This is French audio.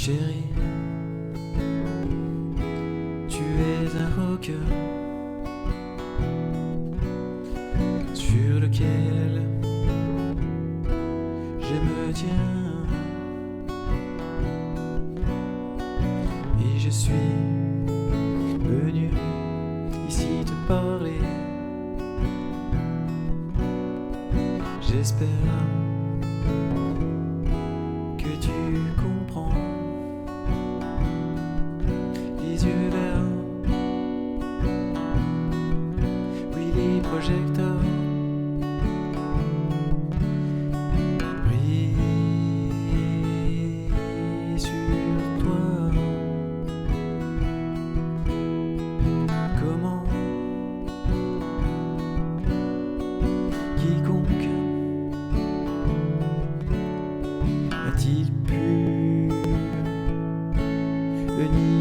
Chérie, tu es un rocker sur lequel je me tiens, et je suis venu ici te parler. J'espère que tu comprends. Les yeux verts, oui, les projecteurs brillent sur toi. Comment quiconque a-t-il pu venir